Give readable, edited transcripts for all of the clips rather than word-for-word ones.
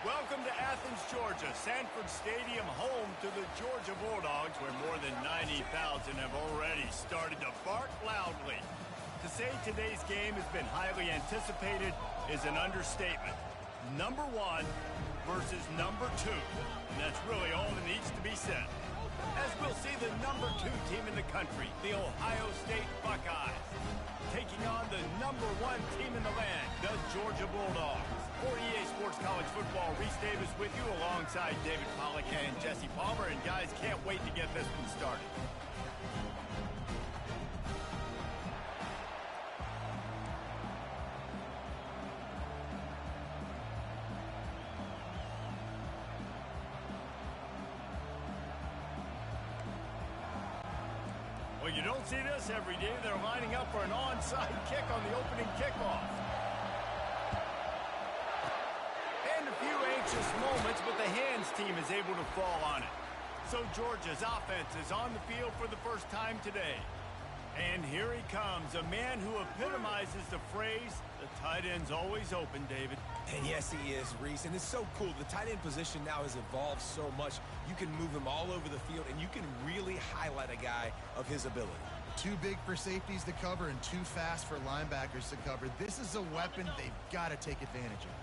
Welcome to Athens, Georgia, Sanford Stadium, home to the Georgia Bulldogs, where more than 90,000 have already started to bark loudly. To say today's game has been highly anticipated is an understatement. Number 1 versus number 2, and that's really all that needs to be said. As we'll see the number 2 team in the country, the Ohio State Buckeyes, taking on the number 1 team in the land, the Georgia Bulldogs. For EA Sports College Football, Reese Davis with you alongside David Pollack and Jesse Palmer. And guys, can't wait to get this one started. Well, you don't see this every day. They're lining up for an onside kick on the opening kickoff. Moments, but the hands team is able to fall on it. So Georgia's offense is on the field for the first time today. And here he comes, a man who epitomizes the phrase, the tight end's always open, David. And yes, he is, Reese. And it's so cool. The tight end position now has evolved so much. You can move him all over the field, and you can really highlight a guy of his ability. Too big for safeties to cover and too fast for linebackers to cover. This is a weapon they've got to take advantage of.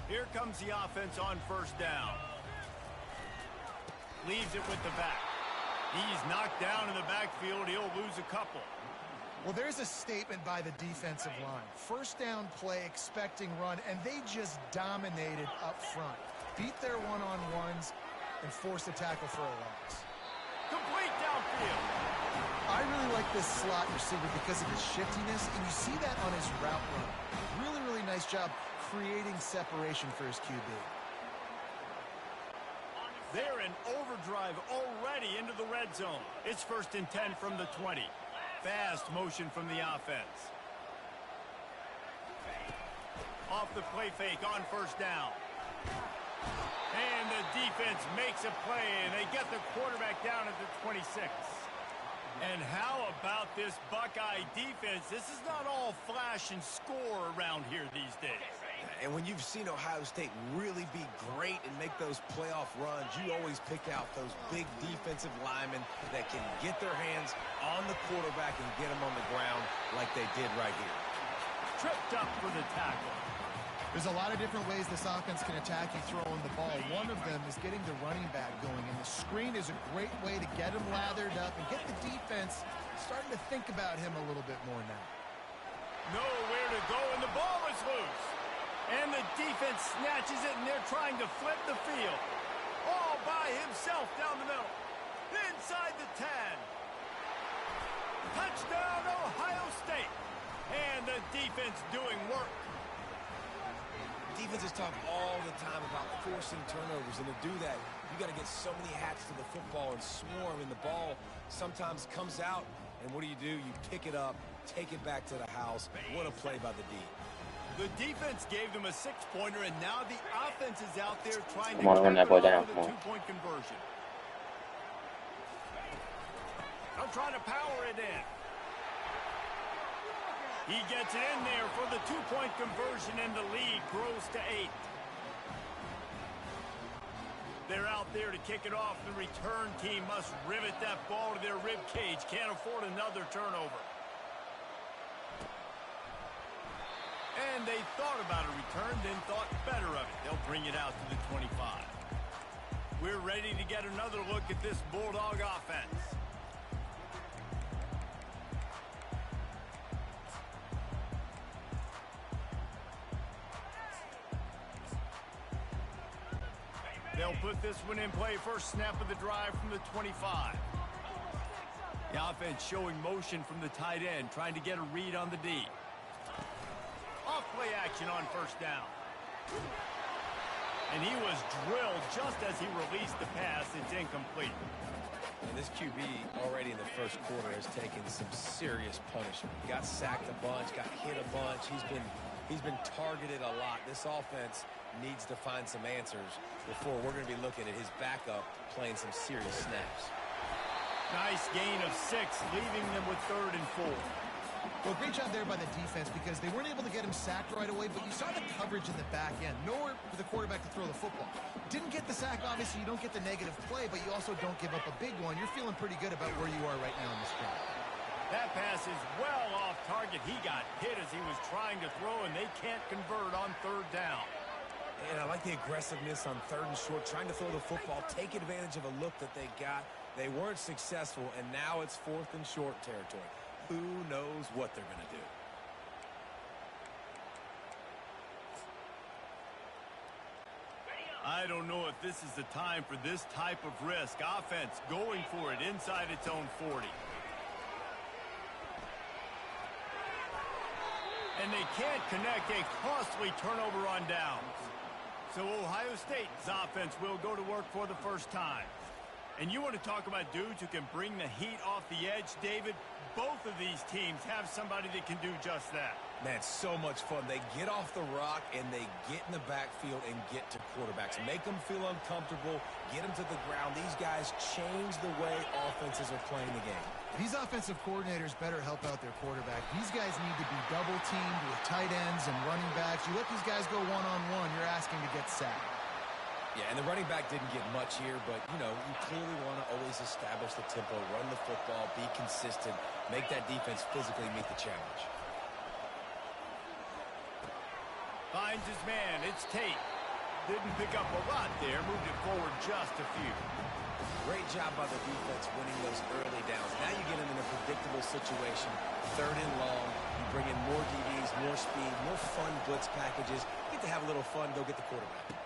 Here comes the offense on first down. Leaves it with the back. He's knocked down in the backfield. He'll lose a couple. Well, there's a statement by the defensive line. First down play, expecting run, and they just dominated up front. Beat their one-on-ones and forced a tackle for a loss. Complete downfield. I really like this slot receiver because of his shiftiness, and you see that on his route run. Really, really nice job creating separation for his QB. They're in overdrive already into the red zone. It's 1st and 10 from the 20. Fast motion from the offense. Off the play fake on first down. And the defense makes a play, and they get the quarterback down at the 26. And how about this Buckeye defense? This is not all flash and score around here these days. And when you've seen Ohio State really be great and make those playoff runs, you always pick out those big defensive linemen that can get their hands on the quarterback and get him on the ground like they did right here. Tripped up for the tackle. There's a lot of different ways this offense can attack you throwing the ball. One of them is getting the running back going, and the screen is a great way to get him lathered up and get the defense starting to think about him a little bit more now. Nowhere to go, and the ball is loose. And the defense snatches it, and they're trying to flip the field. All by himself down the middle. Inside the 10. Touchdown, Ohio State. And the defense doing work. Defenses talk all the time about forcing turnovers, and to do that, you got to get so many hats to the football and swarm, and the ball sometimes comes out, and what do? You pick it up, take it back to the house. What a play by the D. The defense gave them a 6-pointer, and now the offense is out there trying to run that ball down. with a 2-point conversion. They'll try to power it in. He gets it in there for the 2-point conversion, and the lead grows to 8. They're out there to kick it off. The return team must rivet that ball to their rib cage. Can't afford another turnover. And they thought about a return, then thought better of it. They'll bring it out to the 25. We're ready to get another look at this Bulldog offense. They'll put this one in play. First snap of the drive from the 25. The offense showing motion from the tight end, trying to get a read on the D. Off play action on first down. And he was drilled just as he released the pass. It's incomplete. And this QB already in the first quarter has taken some serious punishment. Got sacked a bunch, got hit a bunch. He's been targeted a lot. This offense needs to find some answers before we're going to be looking at his backup playing some serious snaps. Nice gain of 6, leaving them with 3rd and 4. Well, great job there by the defense because they weren't able to get him sacked right away, but you saw the coverage in the back end. Nowhere for the quarterback to throw the football. Didn't get the sack, obviously. You don't get the negative play, but you also don't give up a big one. You're feeling pretty good about where you are right now in this drive. That pass is well off target. He got hit as he was trying to throw, and they can't convert on third down. And I like the aggressiveness on third and short, trying to throw the football, take advantage of a look that they got. They weren't successful, and now it's fourth and short territory. Who knows what they're going to do? I don't know if this is the time for this type of risk. Offense going for it inside its own 40. And they can't connect a costly turnover on downs. So Ohio State's offense will go to work for the first time. And you want to talk about dudes who can bring the heat off the edge, David? Both of these teams have somebody that can do just that. Man, it's so much fun. They get off the rock and they get in the backfield and get to quarterbacks. Make them feel uncomfortable, get them to the ground. These guys change the way offenses are playing the game. These offensive coordinators better help out their quarterback. These guys need to be double-teamed with tight ends and running backs. You let these guys go one-on-one, you're asking to get sacked. Yeah, and the running back didn't get much here, but, you know, you clearly want to always establish the tempo, run the football, be consistent, make that defense physically meet the challenge. Finds his man. It's Tate. Didn't pick up a lot there. Moved it forward just a few. Great job by the defense winning those early downs. Now you get them in a predictable situation. Third and long. You bring in more DBs, more speed, more fun blitz packages. You get to have a little fun, go get the quarterback.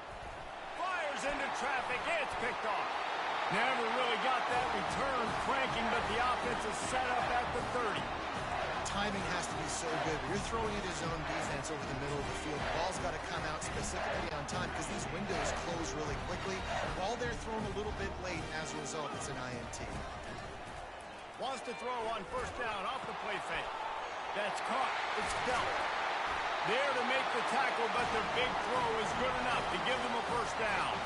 Into traffic. It's picked off. Never really got that return cranking, but the offense is set up at the 30. Timing has to be so good. You're throwing into zone defense over the middle of the field. The ball's got to come out specifically on time because these windows close really quickly. Ball there thrown a little bit late. As a result, it's an INT. Wants to throw on first down off the play fake. That's caught. It's dealt. There to make the tackle, but their big throw is good enough to give them a first down.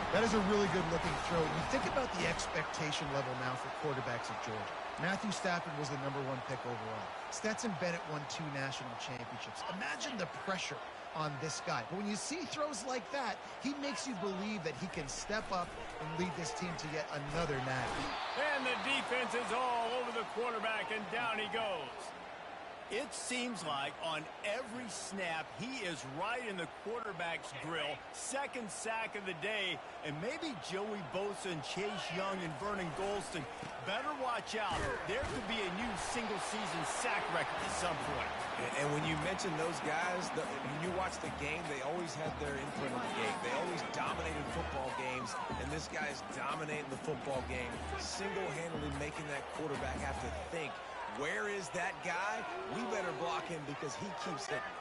That is a really good-looking throw. You think about the expectation level now for quarterbacks at Georgia. Matthew Stafford was the #1 pick overall. Stetson Bennett won 2 national championships. Imagine the pressure on this guy. But when you see throws like that, he makes you believe that he can step up and lead this team to yet another natty. And the defense is all over the quarterback, and down he goes. It seems like on every snap, he is right in the quarterback's grill. Second sack of the day, and maybe Joey Bosa and Chase Young and Vernon Golston better watch out. There could be a new single-season sack record at some point. And when you mention those guys, when you watch the game, they always had their input on the game. They always dominated football games, and this guy's dominating the football game, single-handedly making that quarterback have to think, where is that guy? We better block him because he keeps hitting.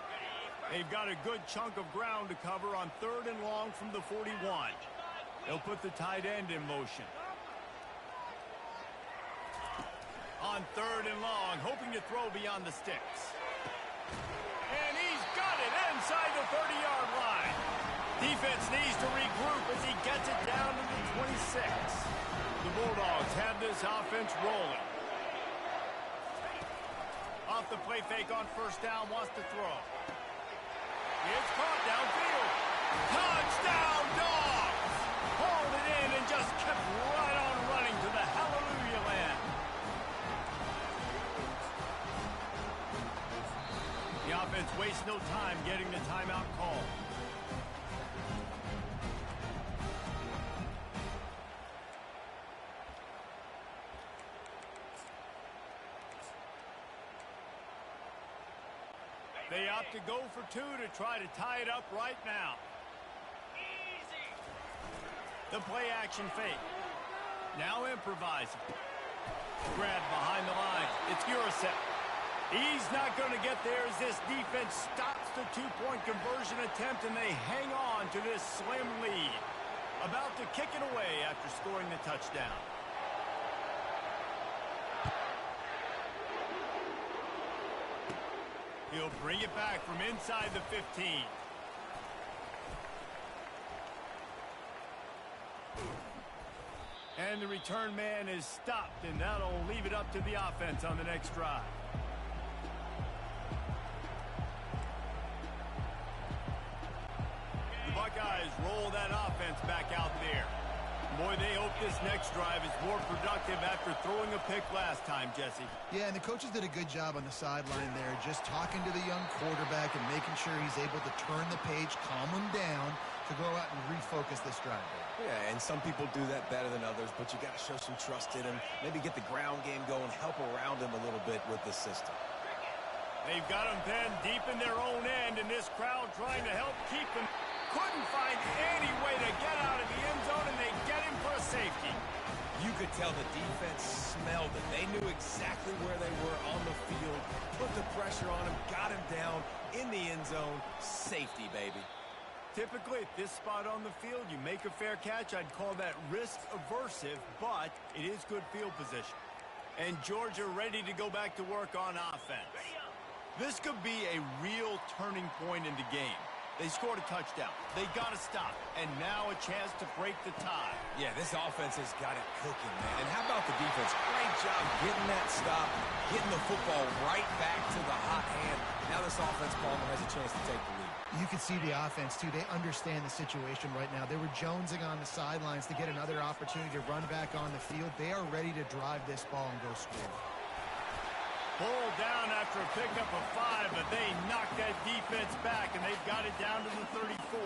They've got a good chunk of ground to cover on third and long from the 41. They'll put the tight end in motion. On third and long, hoping to throw beyond the sticks. And he's got it inside the 30-yard line. Defense needs to regroup as he gets it down to the 26. The Bulldogs have this offense rolling. Off the play fake on first down, wants to throw. It's caught downfield. Touchdown, Dogs! Hauled it in and just kept right on running to the hallelujah land. The offense wastes no time getting the timeout call. They opt to go for 2 to try to tie it up right now. The play action fake. Now improvising. Grab behind the line. It's Urasek. He's not going to get there as this defense stops the 2-point conversion attempt and they hang on to this slim lead. About to kick it away after scoring the touchdown. He'll bring it back from inside the 15. And the return man is stopped, and that'll leave it up to the offense on the next drive. roll that offense back out there. Boy, they hope this next drive is more productive after throwing a pick last time, Jesse. Yeah, and the coaches did a good job on the sideline there, just talking to the young quarterback and making sure he's able to turn the page, calm him down to go out and refocus this drive. Yeah, and some people do that better than others, but you got to show some trust in him, maybe get the ground game going, help around him a little bit with the system. They've got him pinned deep in their own end, and this crowd trying to help keep him. Couldn't find any way to get out of the end zone, and they get him for a safety. You could tell the defense smelled it. They knew exactly where they were on the field, put the pressure on him, got him down in the end zone. Safety, baby. Typically, at this spot on the field, you make a fair catch. I'd call that risk-aversive, but it is good field position. And Georgia ready to go back to work on offense. This could be a real turning point in the game. They scored a touchdown. They got to stop. And now a chance to break the tie. Yeah, this offense has got it cooking, man. And how about the defense? Great job getting that stop, getting the football right back to the hot hand. Now this offense, Palmer, has a chance to take the lead. You can see the offense, too. They understand the situation right now. They were jonesing on the sidelines to get another opportunity to run back on the field. They are ready to drive this ball and go score. Pulled down after a pickup of 5, but they knocked that defense back, and they've got it down to the 34.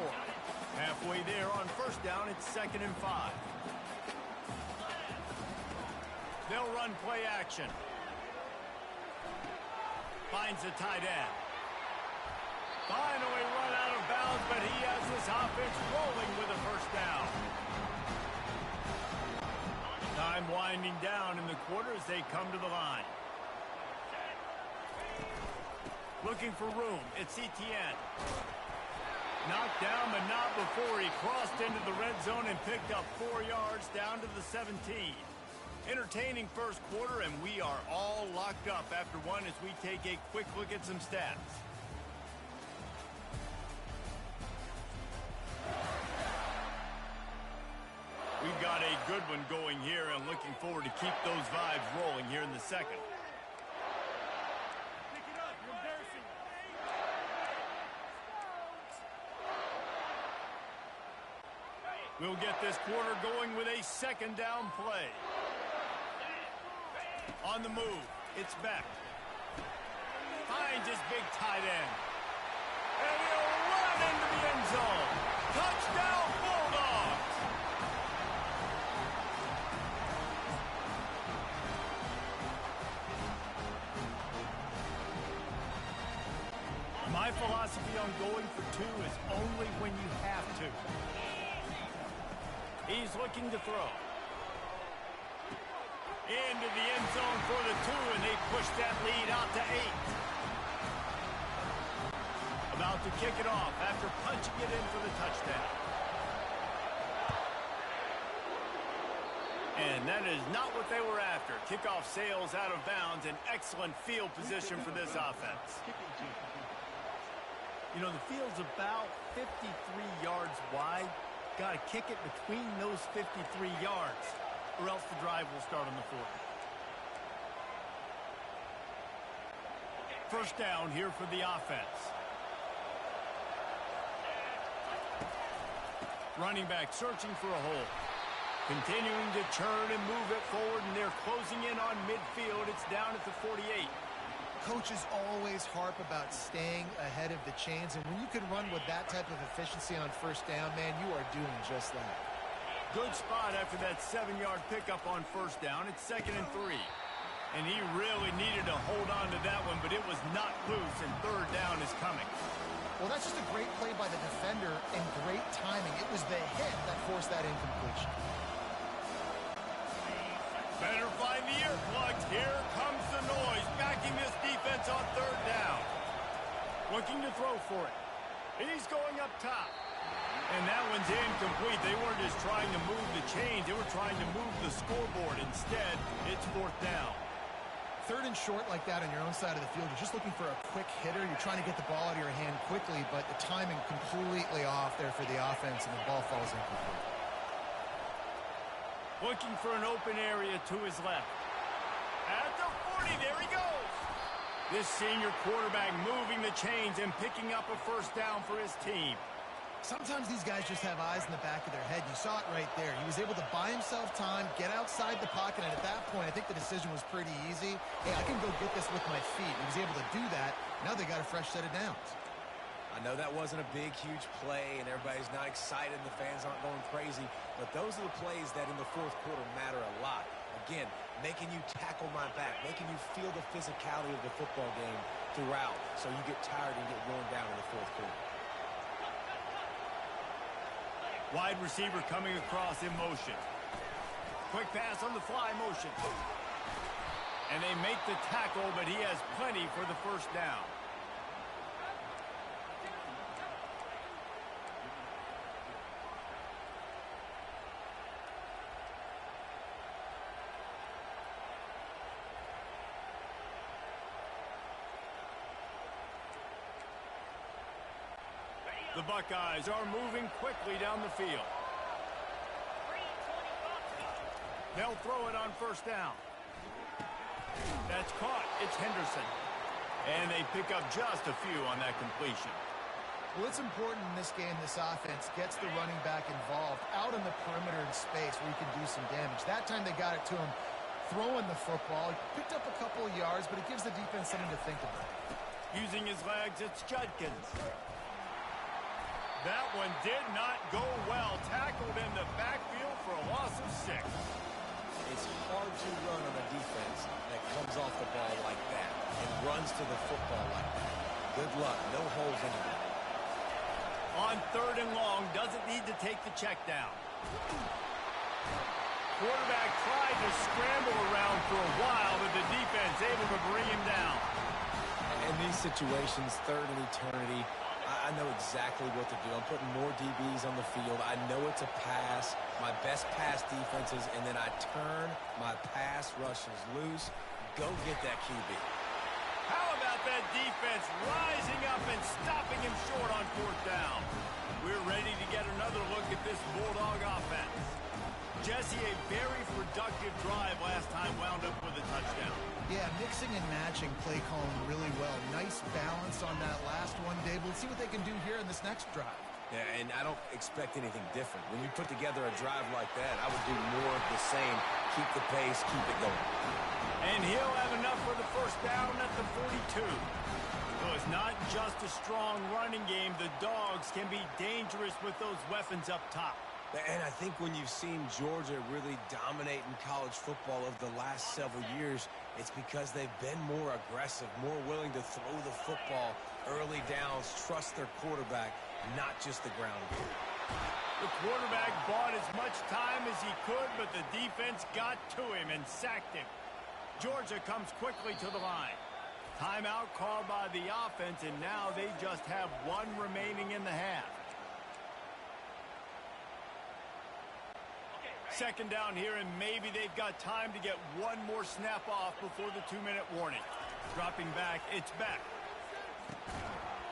Halfway there on first down, it's 2nd and 5. They'll run play action. Finds the tight end. Finally run out of bounds, but he has this offense rolling with a first down. Time winding down in the quarter as they come to the line. Looking for room. It's Etienne. Knocked down, but not before he crossed into the red zone and picked up 4 yards down to the 17. Entertaining first quarter, and we are all locked up after one as we take a quick look at some stats. We've got a good one going here, and looking forward to keep those vibes rolling here in the second. We'll get this quarter going with a 2nd down play. On the move, it's Beck. Finds his big tight end. And he'll run into the end zone. Touchdown, Bulldogs! My philosophy on going for 2 is only when you have to. He's looking to throw. Into the end zone for the 2, and they push that lead out to 8. About to kick it off after punching it in for the touchdown. And that is not what they were after. Kickoff sails out of bounds, and excellent field position for this offense. You know, the field's about 53 yards wide. Got to kick it between those 53 yards, or else the drive will start on the 40. First down here for the offense. Running back searching for a hole. Continuing to churn and move it forward, and they're closing in on midfield. It's down at the 48. Coaches always harp about staying ahead of the chains, and when you can run with that type of efficiency on first down, man, you are doing just that. Good spot after that 7-yard pickup on first down. It's 2nd and 3. And he really needed to hold on to that one, but it was not loose, and 3rd down is coming. Well, that's just a great play by the defender and great timing. It was the hit that forced that incompletion. Better find the earplugs. Here comes the noise, backing this defense on 3rd down. Looking to throw for it. He's going up top. And that one's incomplete. They weren't just trying to move the chains. They were trying to move the scoreboard. Instead, it's 4th down. 3rd and short like that on your own side of the field. You're just looking for a quick hitter. You're trying to get the ball out of your hand quickly, but the timing completely off there for the offense, and the ball falls incomplete. Looking for an open area to his left. At the 40, there he goes. This senior quarterback moving the chains and picking up a first down for his team. Sometimes these guys just have eyes in the back of their head. You saw it right there. He was able to buy himself time, get outside the pocket, and at that point, I think the decision was pretty easy. Hey, I can go get this with my feet. He was able to do that. Now they got a fresh set of downs. I know that wasn't a big, huge play, and everybody's not excited, and the fans aren't going crazy, but those are the plays that in the fourth quarter matter a lot. Again, making you tackle my back, making you feel the physicality of the football game throughout, so you get tired and get worn down in the fourth quarter. Wide receiver coming across in motion. Quick pass on the fly motion. And they make the tackle, but he has plenty for the first down. The Buckeyes are moving quickly down the field. They'll throw it on first down. That's caught. It's Henderson. And they pick up just a few on that completion. Well, it's important in this game this offense gets the running back involved out on the perimeter in space where he can do some damage. That time they got it to him throwing the football. He picked up a couple of yards, but it gives the defense something to think about. Using his legs, it's Judkins. That one did not go well. Tackled in the backfield for a loss of 6. It's hard to run on a defense that comes off the ball like that and runs to the football like that. Good luck. No holes anywhere. On third and long, doesn't need to take the check down. Quarterback tried to scramble around for a while, but the defense able to bring him down. In these situations, third and eternity, I know exactly what to do. I'm putting more DBs on the field. I know it's a pass, my best pass defenses, and then I turn my pass rushers loose. Go get that QB. How about that defense rising up and stopping him short on fourth down? We're ready to get another look at this Bulldog offense. Jesse, a very productive drive last time, wound up with a touchdown. Yeah, mixing and matching play calling really well. Nice balance on that last one, Dave. We'll see what they can do here in this next drive. Yeah, and I don't expect anything different. When you put together a drive like that, I would do more of the same. Keep the pace, keep it going. And he'll have enough for the first down at the 42. So it's not just a strong running game. The Dogs can be dangerous with those weapons up top. And I think when you've seen Georgia really dominate in college football over the last several years, it's because they've been more aggressive, more willing to throw the football early downs, trust their quarterback, not just the ground game. The quarterback bought as much time as he could, but the defense got to him and sacked him. Georgia comes quickly to the line. Timeout called by the offense, and now they just have one remaining in the half. Second down here, and maybe they've got time to get one more snap off before the 2-minute warning. Dropping back, it's Beck.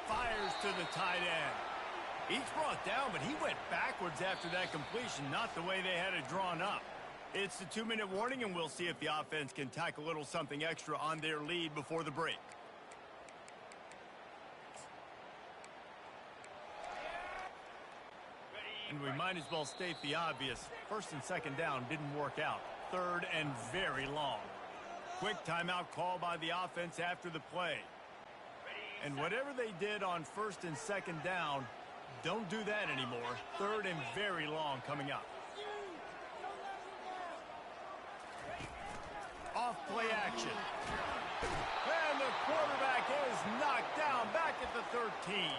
Fires to the tight end. He's brought down, but he went backwards after that completion, not the way they had it drawn up. It's the 2-minute warning, and we'll see if the offense can tack a little something extra on their lead before the break. And we might as well state the obvious. First and second down didn't work out. Third and very long. Quick timeout call by the offense after the play. And whatever they did on first and second down, don't do that anymore. Third and very long coming up. Off play action. And the quarterback is knocked down back at the 13.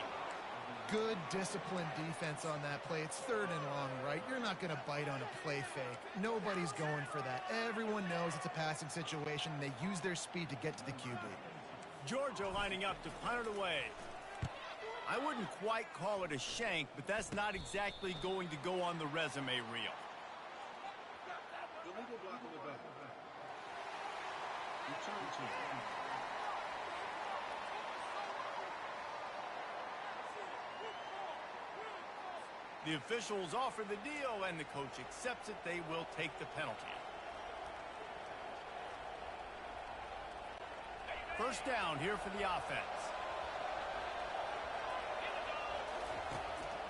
Good, disciplined defense on that play. It's third and long, right? You're not going to bite on a play fake. Nobody's going for that. Everyone knows it's a passing situation, and they use their speed to get to the QB. Georgia lining up to punt it away. I wouldn't quite call it a shank, but that's not exactly going to go on the resume reel. Illegal block on the back. Return to. The officials offer the deal, and the coach accepts it. They will take the penalty. First down here for the offense.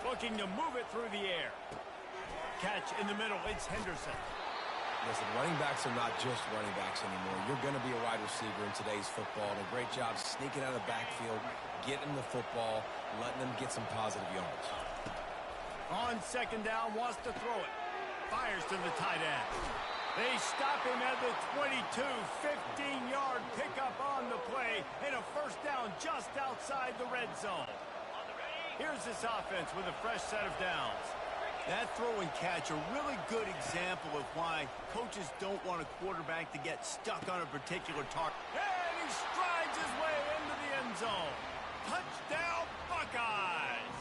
Looking to move it through the air. Catch in the middle. It's Henderson. Listen, running backs are not just running backs anymore. You're going to be a wide receiver in today's football. And a great job sneaking out of the backfield, getting the football, letting them get some positive yards. On second down, wants to throw it. Fires to the tight end. They stop him at the 22, 15-yard pickup on the play, and a first down just outside the red zone. Here's this offense with a fresh set of downs. That throw and catch, a really good example of why coaches don't want a quarterback to get stuck on a particular target. And he strides his way into the end zone. Touchdown, Buckeyes!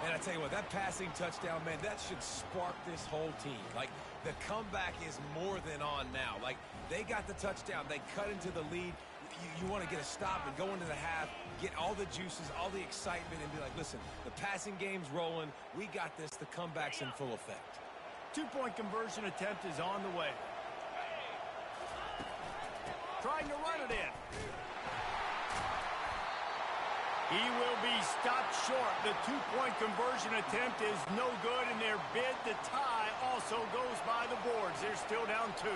And I tell you what, that passing touchdown, man, that should spark this whole team. Like, the comeback is more than on now. Like, they got the touchdown. They cut into the lead. You want to get a stop and go into the half, get all the juices, all the excitement, and be like, listen, the passing game's rolling. We got this. The comeback's in full effect. Two-point conversion attempt is on the way. Trying to run it in. He will be stopped short. The two-point conversion attempt is no good, and their bid to tie also goes by the boards. They're still down 2.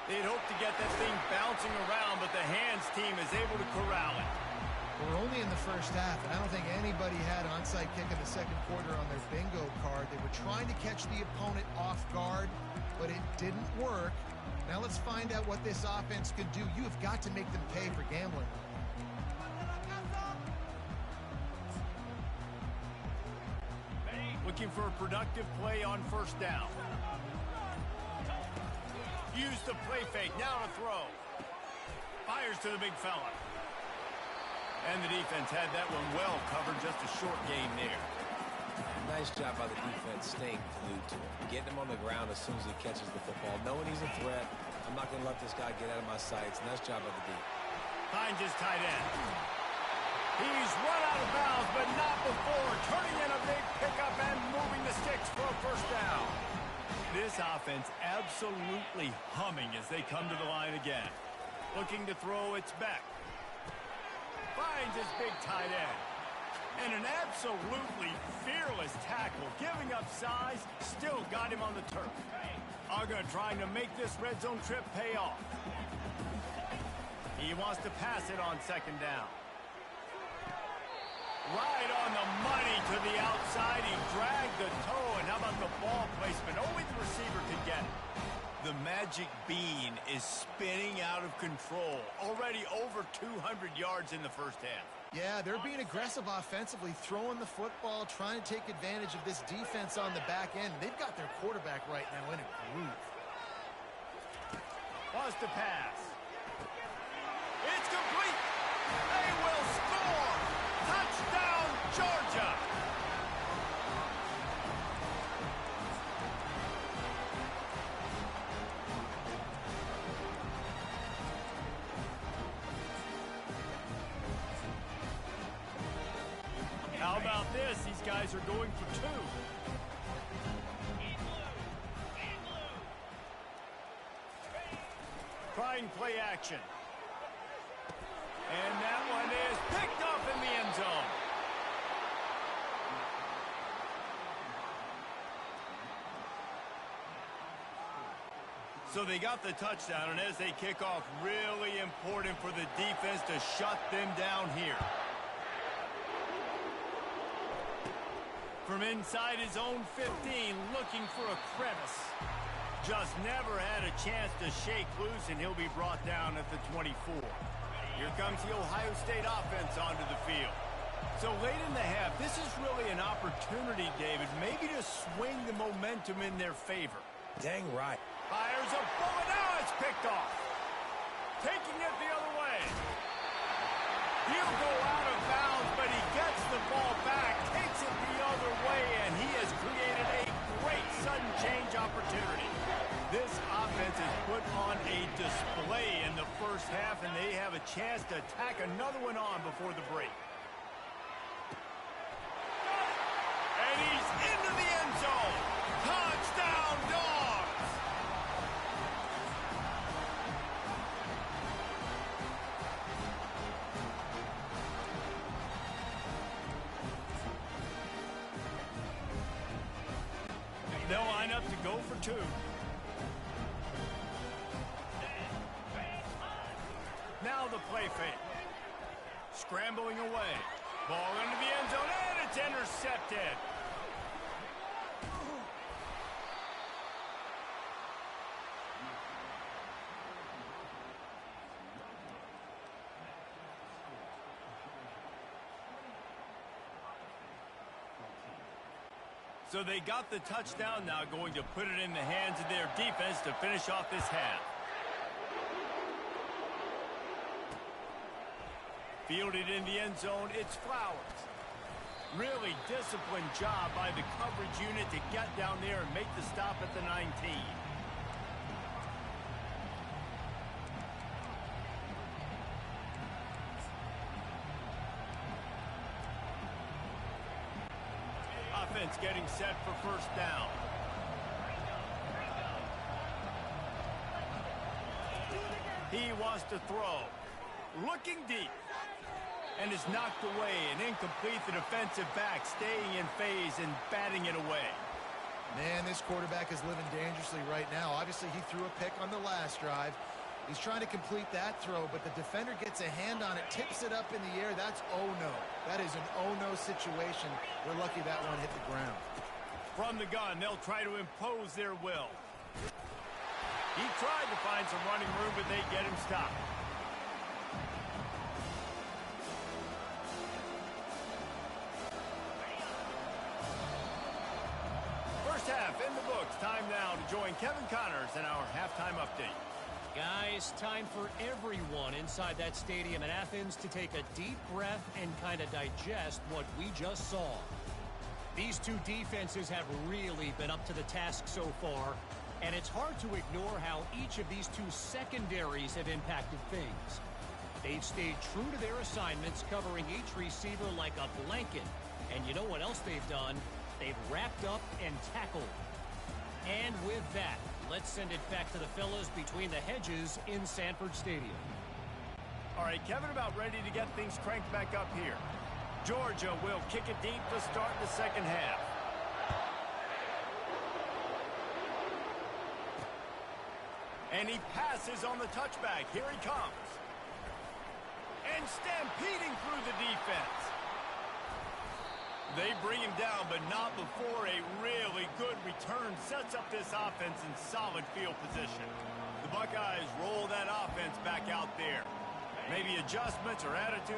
They'd hope to get that thing bouncing around, but the hands team is able to corral it. We're only in the first half, and I don't think anybody had an onside kick in the second quarter on their bingo card. They were trying to catch the opponent off guard, but it didn't work. Now let's find out what this offense can do. You have got to make them pay for gambling. Looking for a productive play on first down. Use the play fake. Now to throw. Fires to the big fella. And the defense had that one well covered. Just a short gain there. Nice job by the defense staying glued to him. Getting him on the ground as soon as he catches the football. Knowing he's a threat. I'm not going to let this guy get out of my sights. Nice job by the D. Finds his tight end. He's run out of bounds, but not before. Turning in a big pickup and moving the sticks for a first down. This offense absolutely humming as they come to the line again. Looking to throw, it's back. Finds his big tight end. And an absolutely fearless tackle. Giving up size, still got him on the turf. Uga trying to make this red zone trip pay off. He wants to pass it on second down. Right on the money to the outside. He dragged the toe, and how about the ball placement? Only the receiver could get it. The magic bean is spinning out of control. Already over 200 yards in the first half. Yeah, they're being aggressive offensively, throwing the football, trying to take advantage of this defense on the back end. They've got their quarterback right now in a groove. Wants to pass. It's complete. They will score. Touchdown, Georgia. How about this? These guys are going for 2. Trying play action. And that one is picked up in the end zone. So they got the touchdown, and as they kick off, really important for the defense to shut them down here. From inside his own 15, looking for a crevice. Just never had a chance to shake loose, and he'll be brought down at the 24. Here comes the Ohio State offense onto the field. So late in the half, this is really an opportunity, David, maybe to swing the momentum in their favor. Dang right. Fires a bullet. Now it's picked off. Taking it the other way. He'll go out of bounds, but he gets the ball back, takes it the other way, and he has created a great sudden change opportunity. This offense has put on a display in the first half, and they have a chance to tack another one on before the break. And he's into the end zone. Touchdown, Dogs! 2. Now the play fake. Scrambling away. Ball into the end zone, and it's intercepted. So they got the touchdown, now going to put it in the hands of their defense to finish off this half. Fielded in the end zone, it's Flowers. Really disciplined job by the coverage unit to get down there and make the stop at the 19. Offense getting set for first down. He wants to throw. Looking deep. And is knocked away and incomplete. The defensive back staying in phase and batting it away. Man, this quarterback is living dangerously right now. Obviously, he threw a pick on the last drive. He's trying to complete that throw, but the defender gets a hand on it, tips it up in the air. That's oh-no. That is an oh-no situation. We're lucky that one hit the ground. From the gun, they'll try to impose their will. He tried to find some running room, but they get him stopped. First half in the books. Time now to join Kevin Connors in our halftime update. Guys, time for everyone inside that stadium in Athens to take a deep breath and kind of digest what we just saw. These two defenses have really been up to the task so far, and it's hard to ignore how each of these two secondaries have impacted things. They've stayed true to their assignments, covering each receiver like a blanket. And you know what else they've done? They've wrapped up and tackled. And with that, let's send it back to the fellas between the hedges in Sanford Stadium. All right, Kevin, about ready to get things cranked back up here. Georgia will kick it deep to start the second half. And he passes on the touchback. Here he comes. And stampeding through the defense. They bring him down, but not before a really good return sets up this offense in solid field position. The Buckeyes roll that offense back out there. Maybe adjustments or attitude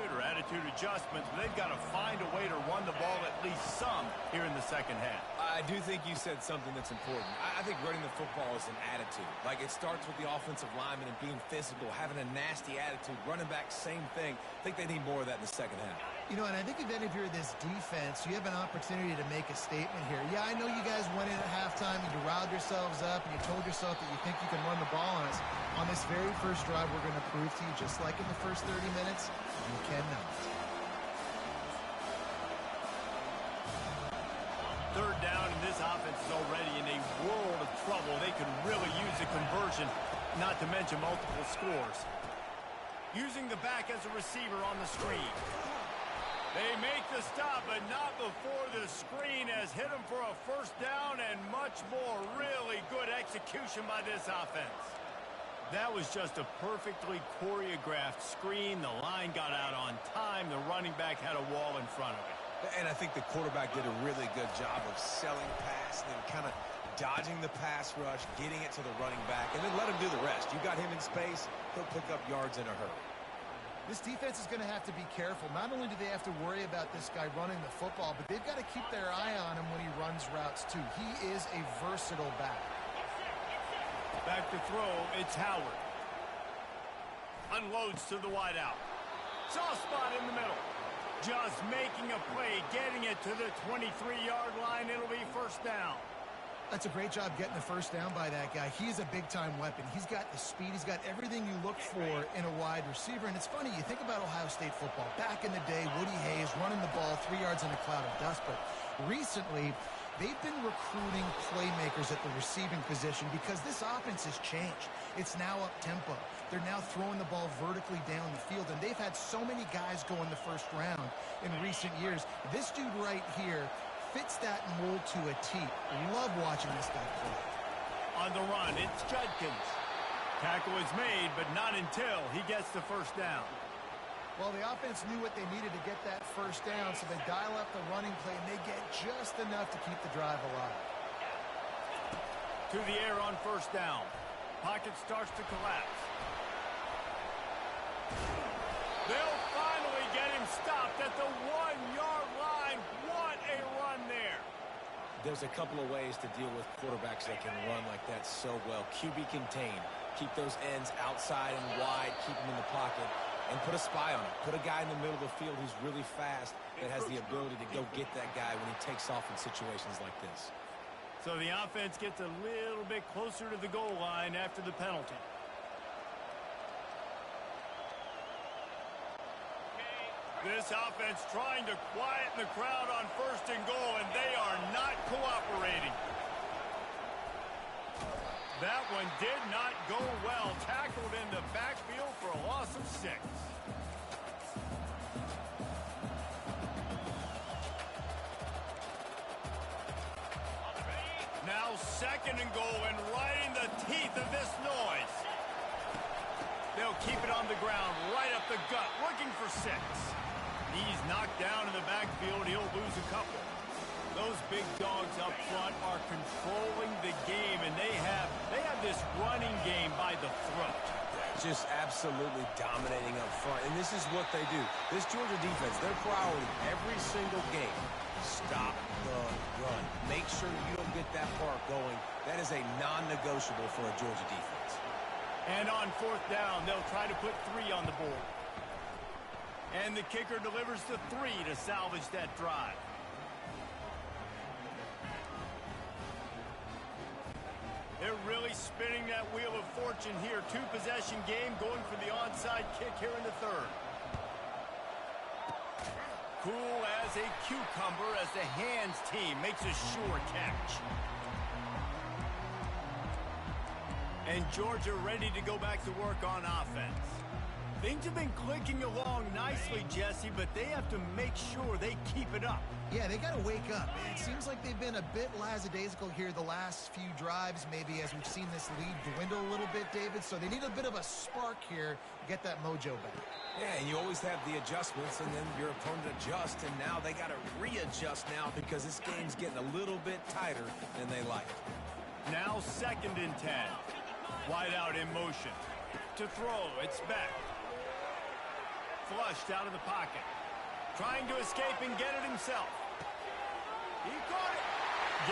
adjustments, but they've got to find a way to run the ball at least some here in the second half. I do think you said something that's important. I think running the football is an attitude. Like, it starts with the offensive lineman and being physical, having a nasty attitude. Running back, same thing. I think they need more of that in the second half. You know, and I think then if you're this defense, you have an opportunity to make a statement here. Yeah, I know you guys went in at halftime and you riled yourselves up and you told yourself that you think you can run the ball on us. On this very first drive, we're going to prove to you, just like in the first 30 minutes, you cannot. Third down, and this offense is already in a world of trouble. They could really use a conversion, not to mention multiple scores. Using the back as a receiver on the screen. They make the stop, but not before the screen has hit them for a first down and much more. Really good execution by this offense. That was just a perfectly choreographed screen. The line got out on time. The running back had a wall in front of it. And I think the quarterback did a really good job of selling pass and then kind of dodging the pass rush, getting it to the running back, and then let him do the rest. You got him in space, he'll pick up yards in a hurry. This defense is going to have to be careful. Not only do they have to worry about this guy running the football, but they've got to keep their eye on him when he runs routes too. He is a versatile back. Back to throw, it's Howard. Unloads to the wideout. Soft spot in the middle. Just making a play, getting it to the 23-yard line. It'll be first down. That's a great job getting the first down by that guy. He's a big-time weapon. He's got the speed. He's got everything you look for in a wide receiver. And it's funny, you think about Ohio State football. Back in the day, Woody Hayes running the ball 3 yards in a cloud of dust. But recently, they've been recruiting playmakers at the receiving position because this offense has changed. It's now up-tempo. They're now throwing the ball vertically down the field, and they've had so many guys go in the first round in recent years. This dude right here fits that mold to a T. Love watching this guy play. On the run, it's Judkins. Tackle is made, but not until he gets the first down. Well, the offense knew what they needed to get that first down, so they dial up the running play, and they get just enough to keep the drive alive. To the air on first down. Pocket starts to collapse. They'll finally get him stopped at the 1-yard line. What a run there. There's a couple of ways to deal with quarterbacks that can run like that so well. QB contain. Keep those ends outside and wide. Keep them in the pocket. And put a spy on it. Put a guy in the middle of the field who's really fast that has the ability to go get that guy when he takes off in situations like this. So the offense gets a little bit closer to the goal line after the penalty. This offense trying to quieten the crowd on first and goal, and they are not cooperating. That one did not go well. Tackled in the backfield for a loss of 6. Now second and goal, and right in the teeth of this noise. They'll keep it on the ground, right up the gut, looking for 6. He's knocked down in the backfield. He'll lose a couple. Those big dogs up front are controlling the game, and they have this running game by the throat. Just absolutely dominating up front, and this is what they do. This Georgia defense, their priority every single game, stop the run. Make sure you don't get that part going. That is a non-negotiable for a Georgia defense. And on fourth down, they'll try to put 3 on the board. And the kicker delivers the 3 to salvage that drive. They're really spinning that wheel of fortune here. 2-possession game, going for the onside kick here in the third. Cool as a cucumber as the hands team makes a sure catch. And Georgia ready to go back to work on offense. Things have been clicking along nicely, Jesse, but they have to make sure they keep it up. Yeah, they got to wake up. It seems like they've been a bit lackadaisical here the last few drives, maybe as we've seen this lead dwindle a little bit, David. So they need a bit of a spark here to get that mojo back. Yeah, and you always have the adjustments, and then your opponent adjusts, and now they got to readjust now because this game's getting a little bit tighter than they like. Now second and 10. Wide out in motion. To throw, it's back. Flushed out of the pocket. Trying to escape and get it himself. He caught it.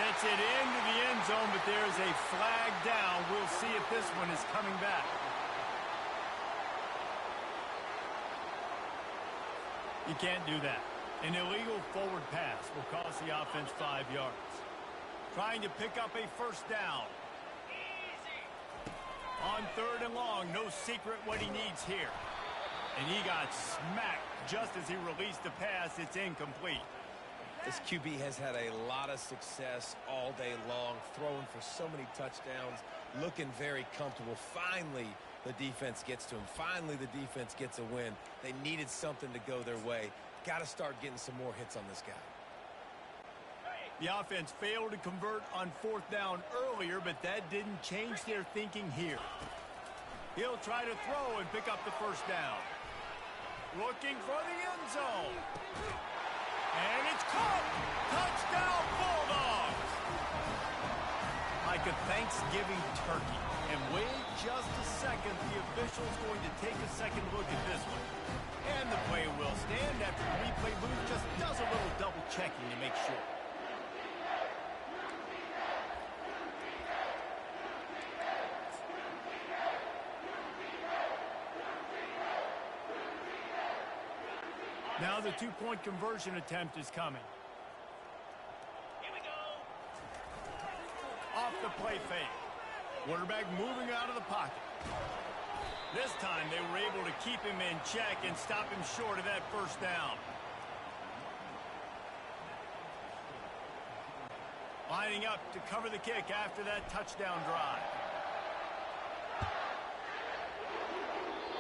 Gets it into the end zone, but there's a flag down. We'll see if this one is coming back. You can't do that. An illegal forward pass will cost the offense 5 yards. Trying to pick up a first down. On third and long, no secret what he needs here. And he got smacked just as he released the pass. It's incomplete. This QB has had a lot of success all day long, throwing for so many touchdowns, looking very comfortable. Finally, the defense gets to him. Finally, the defense gets a win. They needed something to go their way. Got to start getting some more hits on this guy. The offense failed to convert on fourth down earlier, but that didn't change their thinking here. He'll try to throw and pick up the first down. Looking for the end zone. And it's caught. Touchdown, Bulldogs. Like a Thanksgiving turkey. And wait just a second. The official's going to take a second look at this one. And the play will stand after the replay booth just does a little double checking to make sure. Now the two-point conversion attempt is coming. Here we go. Off the play fake. Quarterback moving out of the pocket. This time they were able to keep him in check and stop him short of that first down. Lining up to cover the kick after that touchdown drive.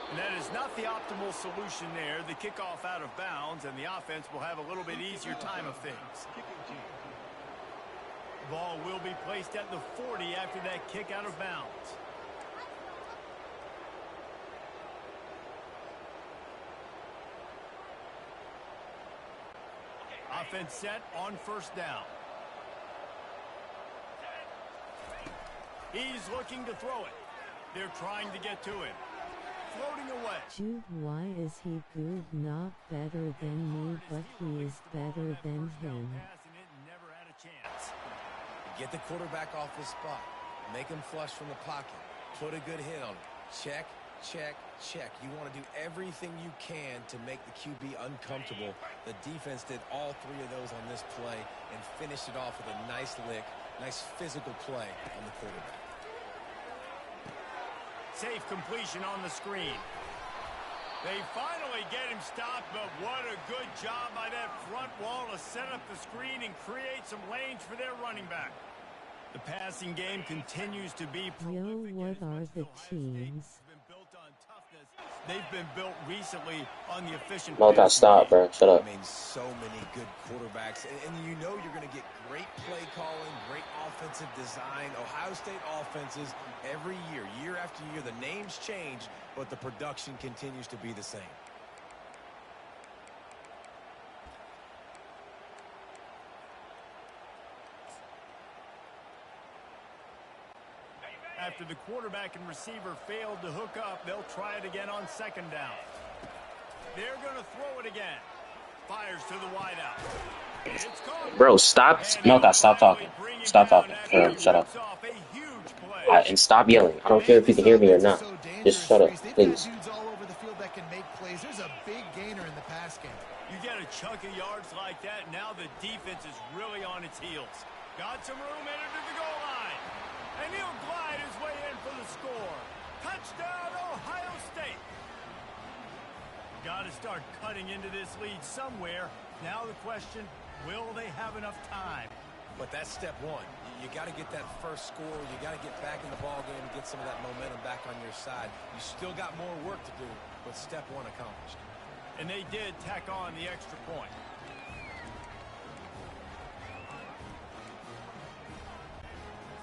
And that is not the optimal solution there. The kickoff out of bounds, and the offense will have a little bit easier time of things. Ball will be placed at the 40 after that kick out of bounds. Offense set on first down. He's looking to throw it. They're trying to get to him. Floating away. Dude, why is he good? Not better than me, but he is better than him. Never had a chance. Get the quarterback off his spot. Make him flush from the pocket. Put a good hit on him. Check, check, check. You want to do everything you can to make the QB uncomfortable. The defense did all three of those on this play and finished it off with a nice lick, nice physical play on the quarterback. Safe completion on the screen. They finally get him stopped, but what a good job by that front wall to set up the screen and create some lanes for their running back. The passing game continues to be prolific. Yo, what are the teams? They've been built recently on the efficient. Mo got stopped, bro. Shut up. I mean, so many good quarterbacks, and you know you're going to get great play calling, great offensive design. Ohio State offenses every year, year after year, the names change, but the production continues to be the same. After the quarterback and receiver failed to hook up, they'll try it again on second down. They're going to throw it again. Fires to the wideout. It's caught. Bro, stop. Melka, stop talking. Stop talking. Shut up. And stop yelling. I don't care if you can hear me or not. Just shut up, please. Dudes all over the field that can make plays. There's a big gainer in the pass game. You get a chunk of yards like that, now the defense is really on its heels. Got some room in it to the goal line. And he'll glide his way in for the score. Touchdown, Ohio State. Got to start cutting into this lead somewhere. Now the question, will they have enough time? But that's step one. You got to get that first score. You got to get back in the ball game and get some of that momentum back on your side. You still got more work to do, but step one accomplished. And they did tack on the extra point.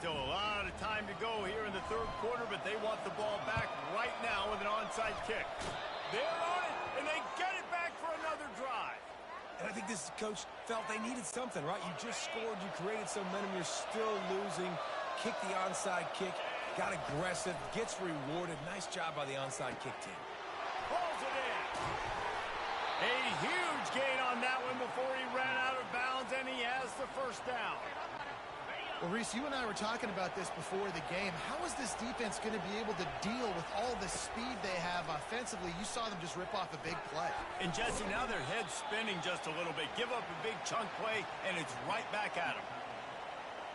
Still a lot of time to go here in the third quarter, but they want the ball back right now with an onside kick. They're on it, and they get it back for another drive. And I think this coach felt they needed something, right? You just scored, you created some momentum, you're still losing. Kick the onside kick, got aggressive, gets rewarded. Nice job by the onside kick team. Pulls it in. A huge gain on that one before he ran out of bounds, and he has the first down. Well, Reese, you and I were talking about this before the game. How is this defense going to be able to deal with all the speed they have offensively? You saw them just rip off a big play. And, Jesse, now their head's spinning just a little bit. Give up a big chunk play, and it's right back at them.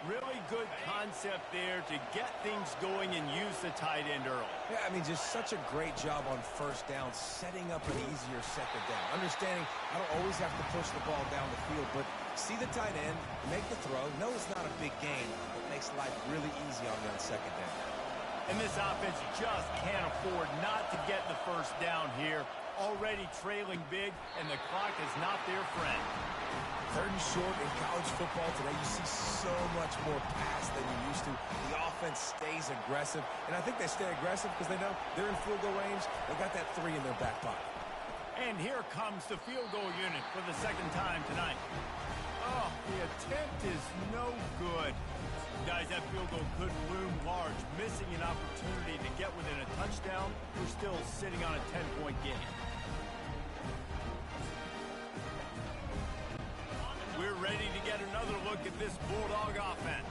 Really good concept there to get things going and use the tight end early. Yeah, I mean, just such a great job on first down, setting up an easier second down. Understanding I don't always have to push the ball down the field, but see the tight end, make the throw. No, it's not a big game, but makes life really easy on you on second down. And this offense just can't afford not to get the first down here. Already trailing big, and the clock is not their friend. Third and short in college football today, you see so much more pass than you used to. The offense stays aggressive, and I think they stay aggressive because they know they're in field goal range. They got that 3 in their back pocket. And here comes the field goal unit for the second time tonight. Oh, the attempt is no good. Guys, that field goal could loom large. Missing an opportunity to get within a touchdown. We're still sitting on a 10-point game. We're ready to get another look at this Bulldog offense.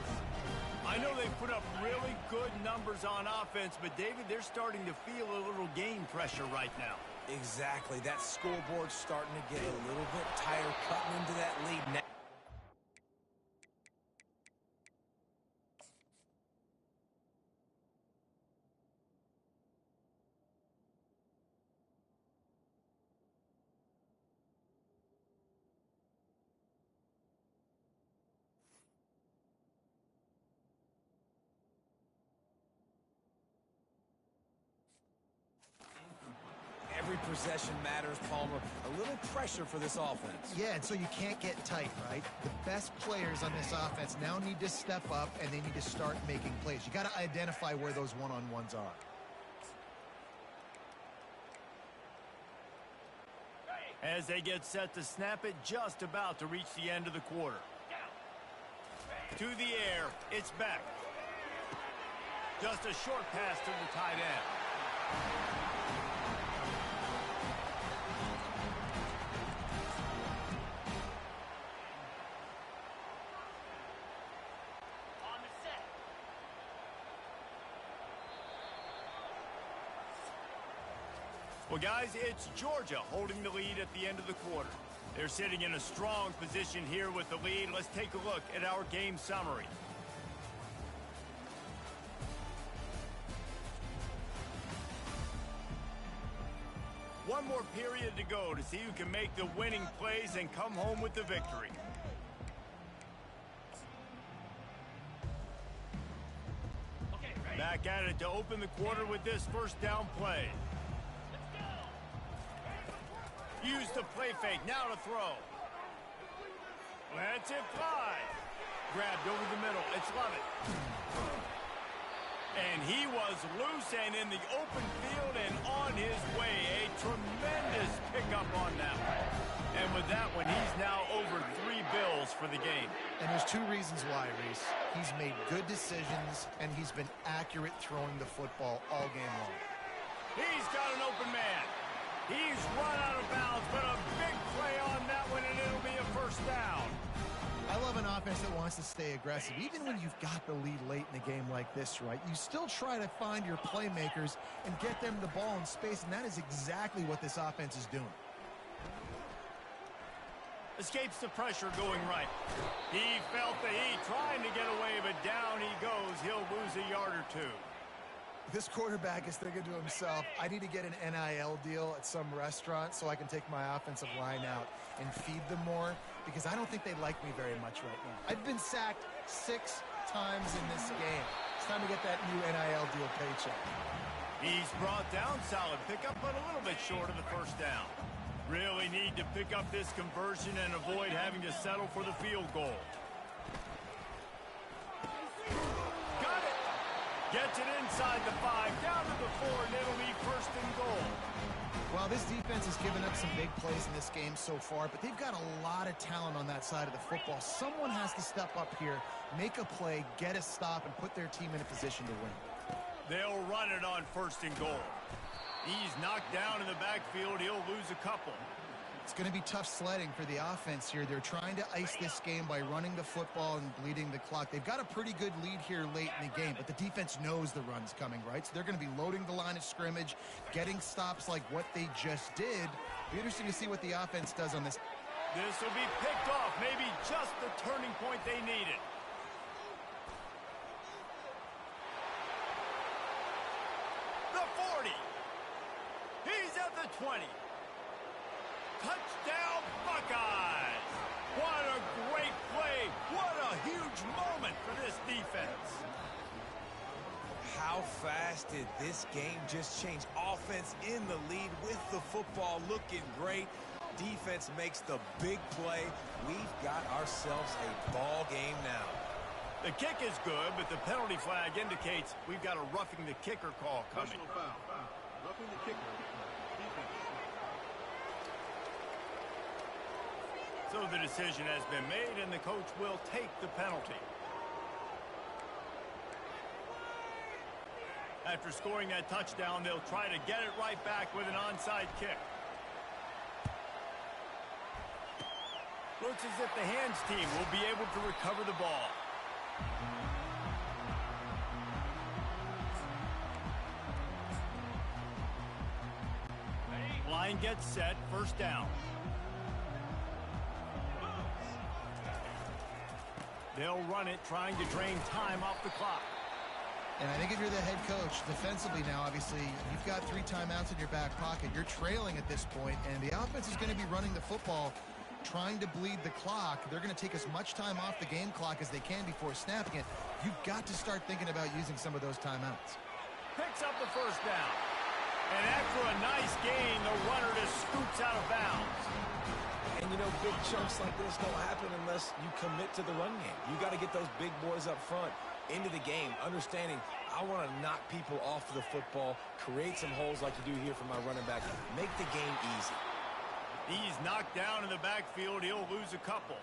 I know they've put up really good numbers on offense, but, David, they're starting to feel a little game pressure right now. Exactly. That scoreboard's starting to get a little bit tighter, cutting into that lead now. possession matters, Palmer. A little pressure for this offense. Yeah, and so you can't get tight, right? The best players on this offense now need to step up, and they need to start making plays. You got to identify where those one-on-ones are. As they get set to snap it, just about to reach the end of the quarter. To the air, it's back. Just a short pass to the tight end. Well, guys, it's Georgia holding the lead at the end of the quarter. They're sitting in a strong position here with the lead. Let's take a look at our game summary. One more period to go to see who can make the winning plays and come home with the victory. Back at it to open the quarter with this first down play. Use the play fake, now to throw. Lets it fly. Grabbed over the middle, it's Lovett. And he was loose and in the open field and on his way. A tremendous pickup on that one. And with that one, he's now over 3 bills for the game. And there's 2 reasons why, Reese. He's made good decisions, and he's been accurate throwing the football all game long. He's got an open man. He's run out of bounds, but a big play on that one, and it'll be a first down. I love an offense that wants to stay aggressive. Even when you've got the lead late in a game like this, right, you still try to find your playmakers and get them the ball in space, and that is exactly what this offense is doing. Escapes the pressure going right. He felt the heat, trying to get away, but down he goes. He'll lose a yard or 2. This quarterback is thinking to himself, I need to get an NIL deal at some restaurant so I can take my offensive line out and feed them more, because I don't think they like me very much right now. I've been sacked 6 times in this game. It's time to get that new NIL deal paycheck. He's brought down, solid pickup, but a little bit short of the first down. Really need to pick up this conversion and avoid having to settle for the field goal. Gets it inside the 5, down to the 4, and it'll be first and goal. Well, this defense has given up some big plays in this game so far, but they've got a lot of talent on that side of the football. Someone has to step up here, make a play, get a stop, and put their team in a position to win. They'll run it on first and goal. He's knocked down in the backfield. He'll lose a couple. It's going to be tough sledding for the offense here. They're trying to ice this game by running the football and bleeding the clock. They've got a pretty good lead here late in the game, but the defense knows the run's coming, right? So they're going to be loading the line of scrimmage, getting stops like what they just did. Be interesting to see what the offense does on this. This will be picked off, maybe just the turning point they needed. The 40. He's at the 20. Touchdown, Buckeyes! What a great play. What a huge moment for this defense. How fast did this game just change? Offense in the lead with the football looking great. Defense makes the big play. We've got ourselves a ball game now. The kick is good, but the penalty flag indicates we've got a roughing the kicker call coming. Personal foul. Roughing the kicker. So the decision has been made, and the coach will take the penalty. After scoring that touchdown, they'll try to get it right back with an onside kick. Looks as if the hands team will be able to recover the ball. Line gets set, first down. They'll run it, trying to drain time off the clock. And I think if you're the head coach, defensively now, obviously, you've got 3 timeouts in your back pocket. You're trailing at this point, and the offense is going to be running the football, trying to bleed the clock. They're going to take as much time off the game clock as they can before snapping it. You've got to start thinking about using some of those timeouts. Picks up the first down. And after a a nice gain. The runner just scoots out of bounds. And, you know, big chunks like this don't happen unless you commit to the run game. You got to get those big boys up front into the game, understanding I want to knock people off of the football, create some holes like you do here for my running back, make the game easy. He's knocked down in the backfield. He'll lose a couple.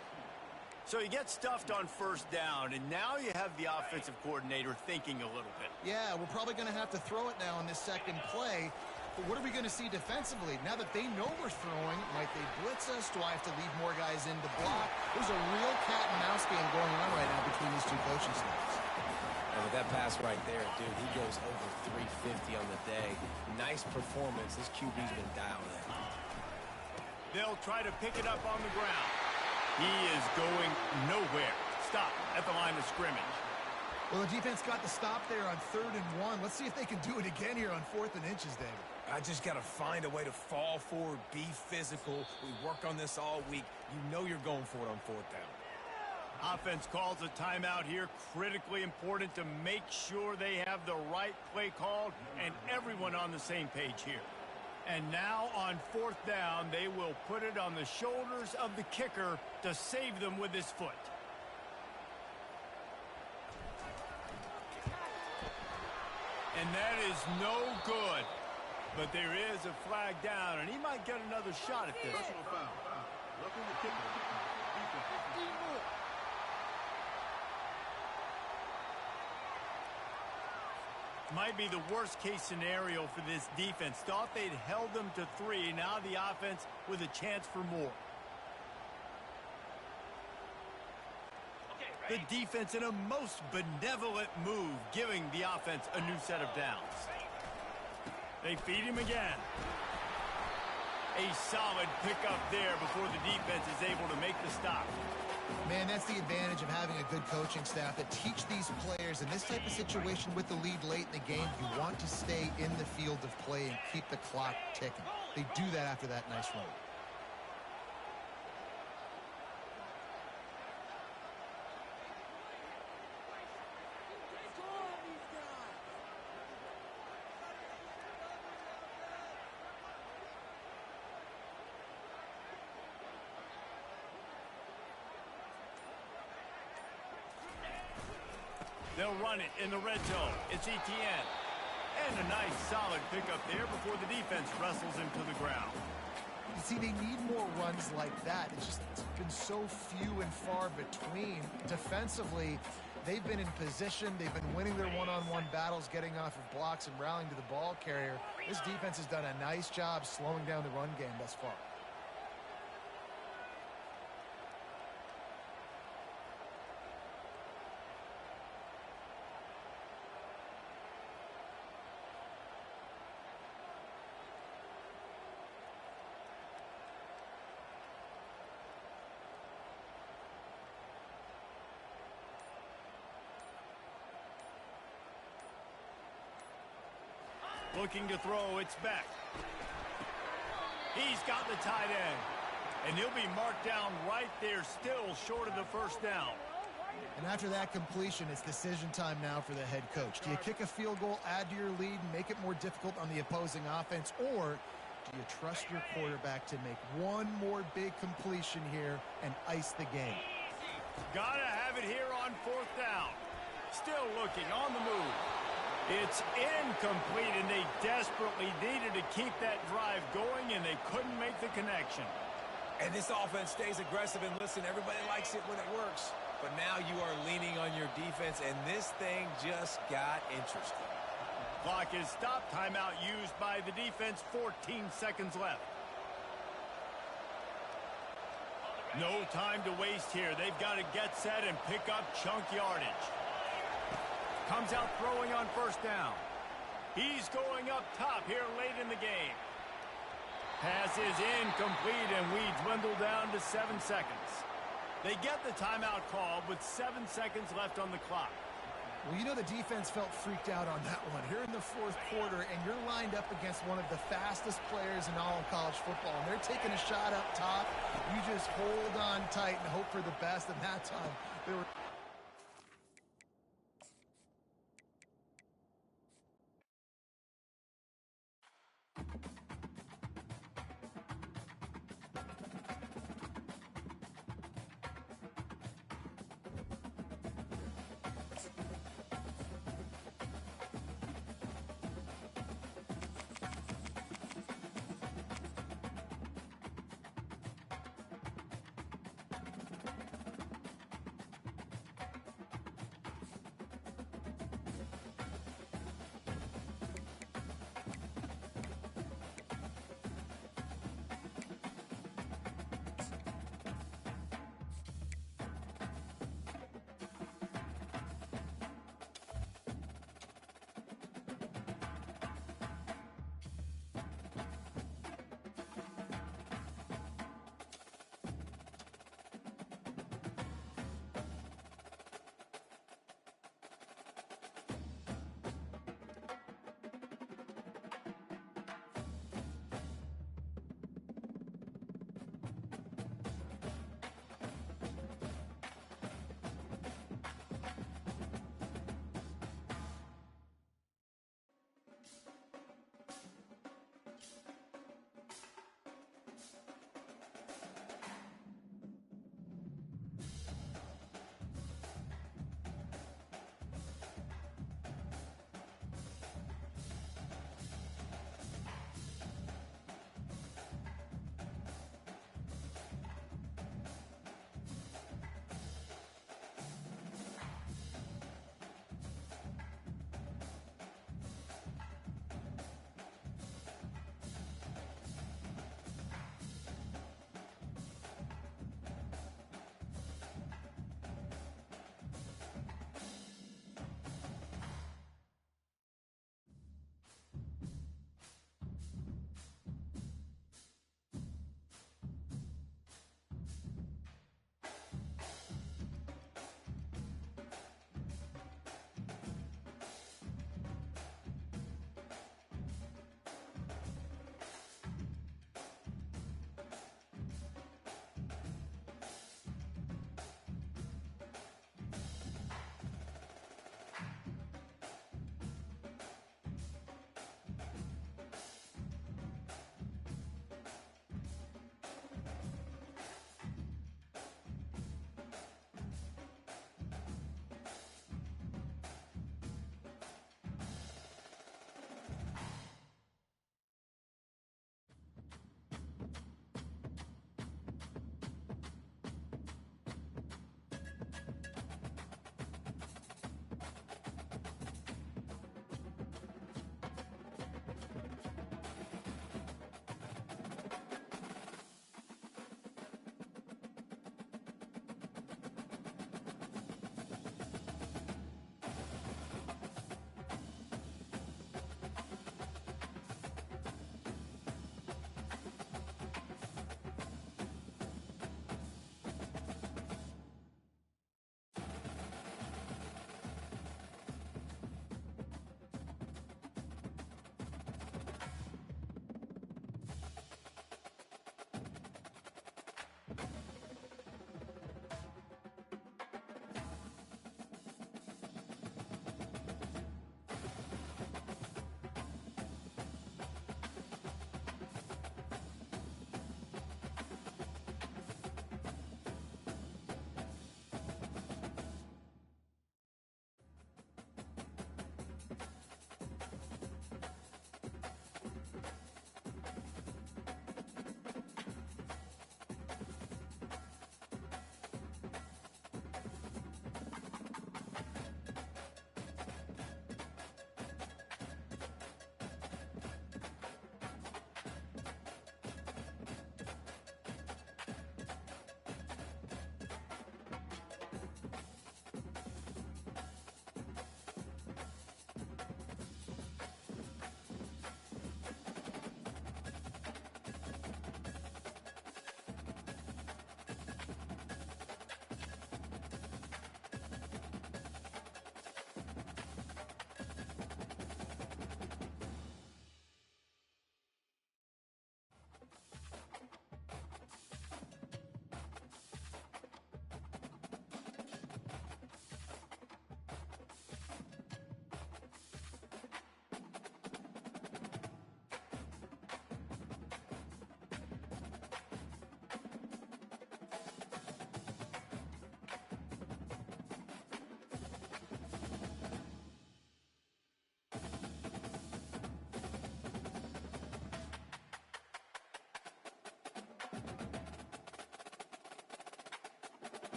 So you get stuffed on first down, and now you have the offensive coordinator thinking a little bit. Yeah, we're probably going to have to throw it now in this second play. But what are we going to see defensively? Now that they know we're throwing, might they blitz us? Do I have to leave more guys in to block? There's a real cat and mouse game going on right now between these two coaching staffs. And with that pass right there, dude, he goes over 350 on the day. Nice performance. This QB's been dialed in. They'll try to pick it up on the ground. He is going nowhere. Stop at the line of scrimmage. Well, the defense got the stop there on 3rd and 1. Let's see if they can do it again here on 4th and inches, David. I just got to find a way to fall forward, be physical. We work on this all week. You know you're going for it on 4th down. Offense calls a timeout here. Critically important to make sure they have the right play called and everyone on the same page here. And now on 4th down, they will put it on the shoulders of the kicker to save them with his foot. And that is no good. But there is a flag down, and he might get another shot at this. Personal foul. Roughing the kicker. Defense. Might be the worst case scenario for this defense. Thought they'd held them to 3. Now the offense with a chance for more. The defense in a most benevolent move, giving the offense a new set of downs. They feed him again. A solid pickup there before the defense is able to make the stop. Man, that's the advantage of having a good coaching staff that teach these players in this type of situation with the lead late in the game. You want to stay in the field of play and keep the clock ticking. They do that after that nice run. They'll run it in the red zone. It's Etienne. And a nice solid pickup there before the defense wrestles him to the ground. You see, they need more runs like that. It's been so few and far between. Defensively, they've been in position. They've been winning their one-on-one battles, getting off of blocks and rallying to the ball carrier. This defense has done a nice job slowing down the run game thus far. Looking to throw, it's Beck. He's got the tight end. And he'll be marked down right there, still short of the first down. And after that completion, it's decision time now for the head coach. Do you kick a field goal, add to your lead, and make it more difficult on the opposing offense? Or do you trust your quarterback to make one more big completion here and ice the game? Gotta have it here on 4th down. Still looking on the move. It's incomplete, and they desperately needed to keep that drive going, and they couldn't make the connection. And this offense stays aggressive, and listen, everybody likes it when it works. But now you are leaning on your defense, and this thing just got interesting. Clock is stopped. Timeout used by the defense. 14 seconds left. No time to waste here. They've got to get set and pick up chunk yardage. Comes out throwing on 1st down. He's going up top here late in the game. Pass is incomplete, and we dwindle down to 7 seconds. They get the timeout called with 7 seconds left on the clock. Well, you know the defense felt freaked out on that one. Here in the 4th quarter, and you're lined up against one of the fastest players in all of college football, and they're taking a shot up top. You just hold on tight and hope for the best, and that time they were...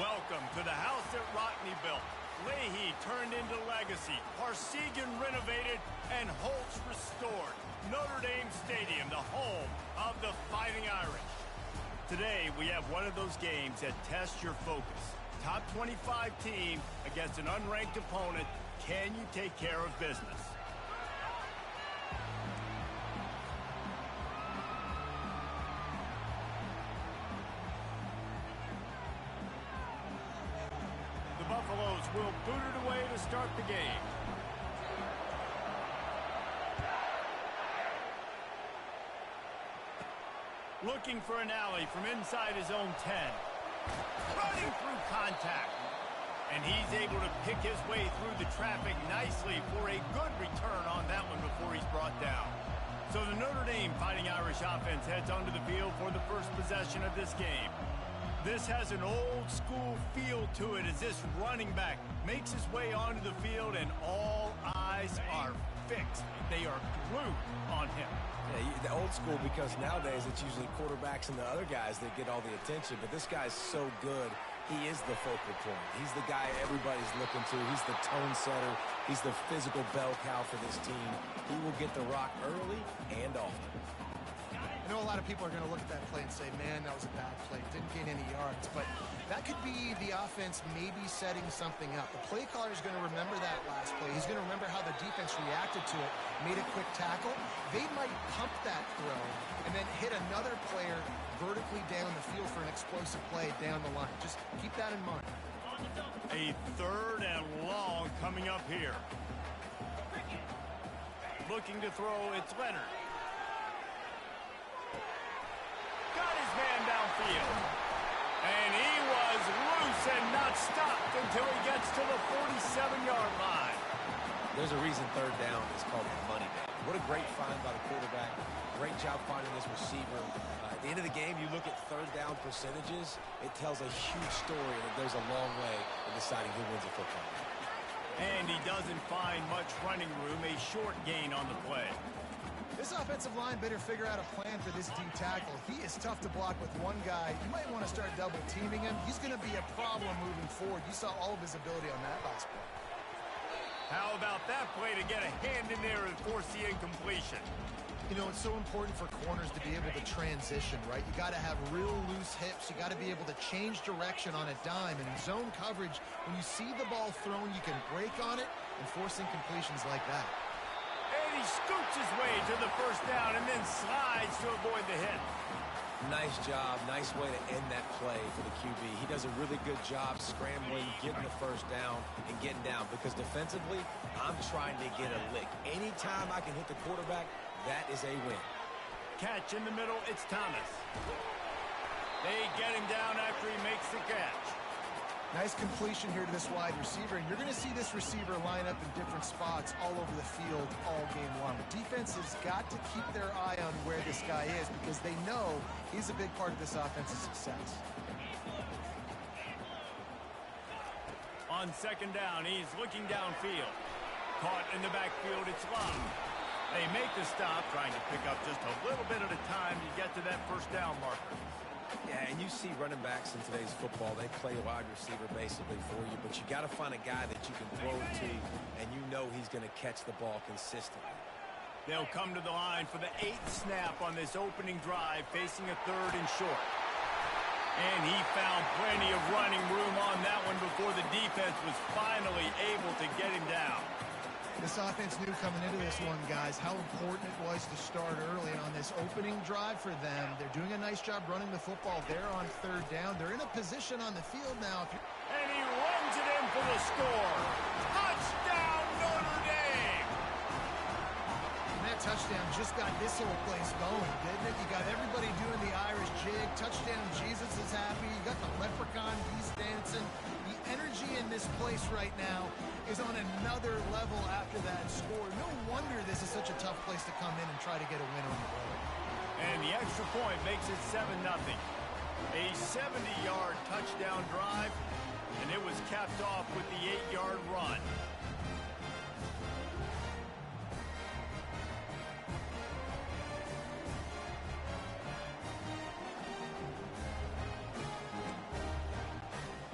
Welcome to the house that Rockne built. Leahy turned into legacy. Parsegan renovated and Holtz restored. Notre Dame Stadium, the home of the Fighting Irish. Today, we have one of those games that tests your focus. Top 25 team against an unranked opponent. Can you take care of business? The Buffaloes will boot it away to start the game. Looking for an alley from inside his own 10. Running through contact. And he's able to pick his way through the traffic nicely for a good return on that one before he's brought down. So the Notre Dame Fighting Irish offense heads onto the field for the first possession of this game. This has an old school feel to it as this running back makes his way onto the field and all eyes are fixed. They are glued on him. Yeah, the old school, because nowadays it's usually quarterbacks and the other guys that get all the attention, but this guy's so good. He is the focal point. He's the guy everybody's looking to. He's the tone setter. He's the physical bell cow for this team. He will get the rock early and often. I know a lot of people are going to look at that play and say, man, that was a bad play. Didn't gain any yards. But that could be the offense maybe setting something up. The play caller is going to remember that last play. He's going to remember how the defense reacted to it, made a quick tackle. They might pump that throw and then hit another player vertically down the field for an explosive play down the line. Just keep that in mind. A 3rd and long coming up here. Looking to throw, it's Leonard. Got his man downfield. And he was loose and not stopped until he gets to the 47-yard line. There's a reason 3rd down is called the money down. What a great find by the quarterback. Great job finding this receiver. At the end of the game, you look at 3rd down percentages. It tells a huge story, and it goes a long way in deciding who wins a football game. And he doesn't find much running room, a short gain on the play. This offensive line better figure out a plan for this D tackle. He is tough to block with one guy. You might want to start double teaming him. He's going to be a problem moving forward. You saw all of his ability on that last play. How about that play to get a hand in there and force the incompletion? You know, it's so important for corners to be able to transition, right? You got to have real loose hips. You got to be able to change direction on a dime. And in zone coverage, when you see the ball thrown, you can break on it and force incompletions like that. And he scoots his way to the 1st down and then slides to avoid the hit. Nice job. Nice way to end that play for the QB. He does a really good job scrambling, getting the 1st down, and getting down. Because defensively, I'm trying to get a lick. Anytime I can hit the quarterback, that is a win. Catch in the middle, it's Thomas. They get him down after he makes the catch. Nice completion here to this wide receiver, and you're going to see this receiver line up in different spots all over the field all game long. The defense has got to keep their eye on where this guy is because they know he's a big part of this offense's success. On 2nd down, he's looking downfield. Caught in the backfield, it's Love. They make the stop, trying to pick up just a little bit at a time to get to that 1st down marker. Yeah, and you see running backs in today's football, they play wide receiver basically for you, but you got to find a guy that you can throw it to, and you know he's going to catch the ball consistently. They'll come to the line for the 8th snap on this opening drive, facing a 3rd and short. And he found plenty of running room on that one before the defense was finally able to get him down. This offense knew coming into this one, guys, how important it was to start early. And on this opening drive for them, they're doing a nice job running the football. They're on 3rd down. They're in a position on the field now. And he runs it in for the score. Touchdown, Notre Dame! And that touchdown just got this whole place going, didn't it? You got everybody doing the Irish jig. Touchdown, Jesus is happy. You got the leprechaun, he's dancing. The energy in this place right now is on another level after that score. No wonder this is such a tough place to come in and try to get a win on the road. And the extra point makes it 7-0. A 70-yard touchdown drive, and it was capped off with the 8-yard run.